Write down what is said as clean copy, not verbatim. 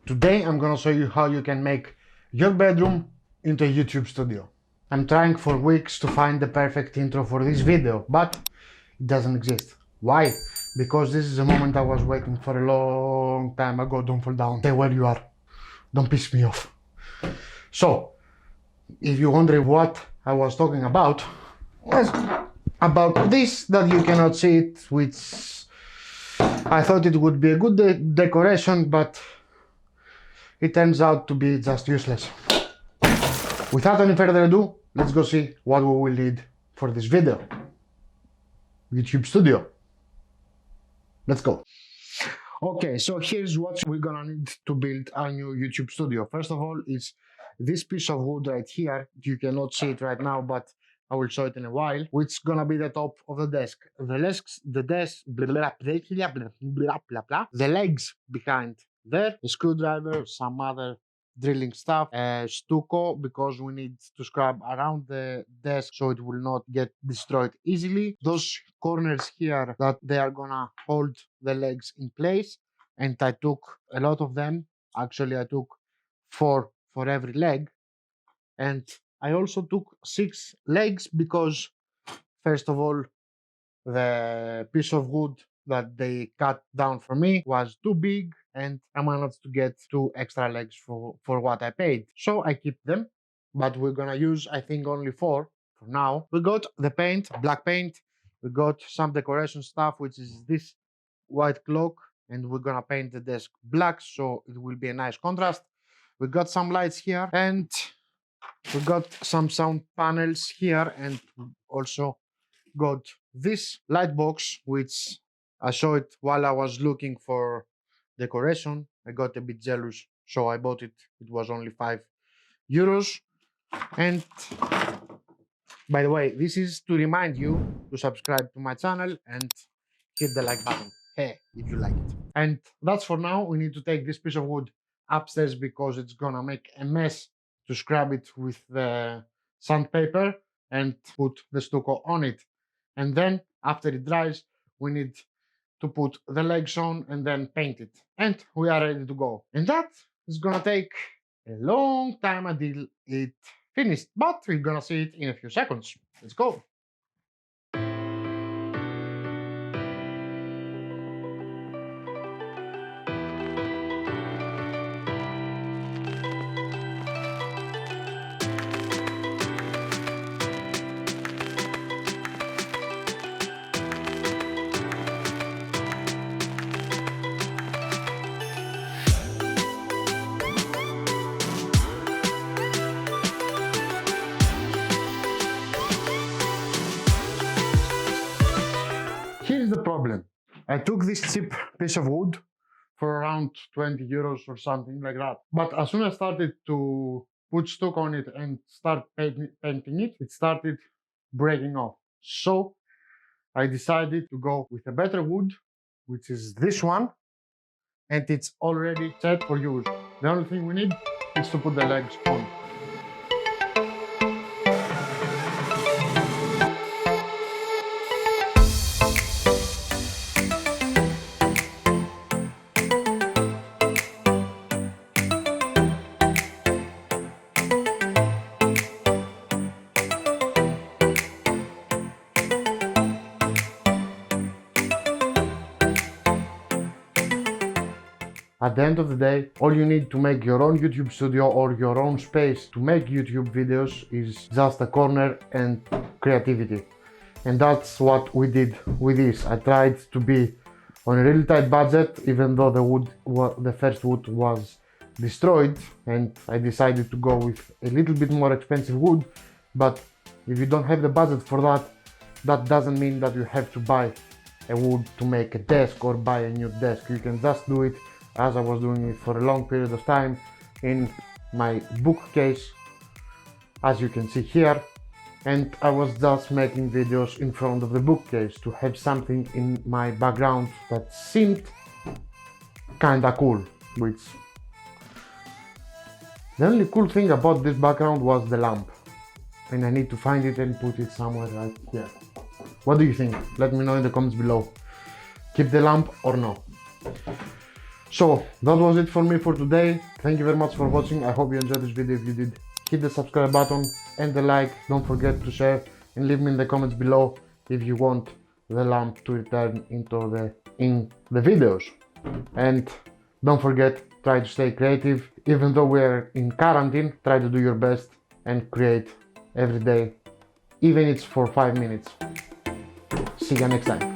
Today I'm gonna show you how you can make your bedroom into a YouTube studio. I'm trying for weeks to find the perfect intro for this video, but it doesn't exist. Why? Because this is a moment I was waiting for a long time ago. Don't fall down. Stay where you are. Don't piss me off. So, if you're wondering what I was talking about, was about this that you cannot see it, which I thought it would be a good decoration, but it turns out to be just useless. Without any further ado, let's go see what we will need for this video. YouTube Studio. Let's go. Okay, so here's what we're gonna need to build our new YouTube Studio. First of all, is this piece of wood right here. You cannot see it right now, but I will show it in a while, which is gonna be the top of the desk. The legs behind there, a screwdriver, some other drilling stuff, stucco, because we need to scrub around the desk so it will not get destroyed easily. Those corners here that they are gonna hold the legs in place, and I took a lot of them. Actually, I took 4 for every leg, and I also took 6 legs because, first of all, the piece of wood that they cut down for me was too big, and I managed to get 2 extra legs for what I paid. So I keep them, but we're gonna use, I think, only 4 for now. We got the paint, black paint. We got some decoration stuff, which is this white clock, and we're gonna paint the desk black so it will be a nice contrast. We got some lights here, and we got some sound panels here, and also got this light box, which I saw it while I was looking for decoration. I got a bit jealous, so I bought it. It was only €5. And by the way, this is to remind you to subscribe to my channel and hit the like button, hey, if you like it. And that's for now. We need to take this piece of wood upstairs because it's gonna make a mess to scrub it with the sandpaper and put the stucco on it. And then after it dries, we need to put the legs on and then paint it. And we are ready to go. And that is gonna take a long time until it finished, but we're gonna see it in a few seconds. Let's go. Here's the problem. I took this cheap piece of wood for around €20 or something like that. But as soon as I started to put stucco on it and start painting it, it started breaking off. So I decided to go with a better wood, which is this one, and it's already set for use. The only thing we need is to put the legs on. At the end of the day, all you need to make your own YouTube studio or your own space to make YouTube videos is just a corner and creativity. And that's what we did with this. I tried to be on a really tight budget, even though the first wood was destroyed, and I decided to go with a little bit more expensive wood. But if you don't have the budget for that, that doesn't mean that you have to buy a wood to make a desk or buy a new desk. You can just do it as I was doing it for a long period of time in my bookcase, as you can see here, and I was just making videos in front of the bookcase to have something in my background that seemed kinda cool, which the only cool thing about this background was the lamp, and I need to find it and put it somewhere right here. What do you think? Let me know in the comments below. Keep the lamp or no? So that was it for me for today. Thank you very much for watching. I hope you enjoyed this video. If you did, hit the subscribe button and the like. Don't forget to share and leave me in the comments below if you want the lamp to return in the videos. And don't forget, try to stay creative. Even though we're in quarantine, try to do your best and create every day, even if it's for 5 minutes. See you next time.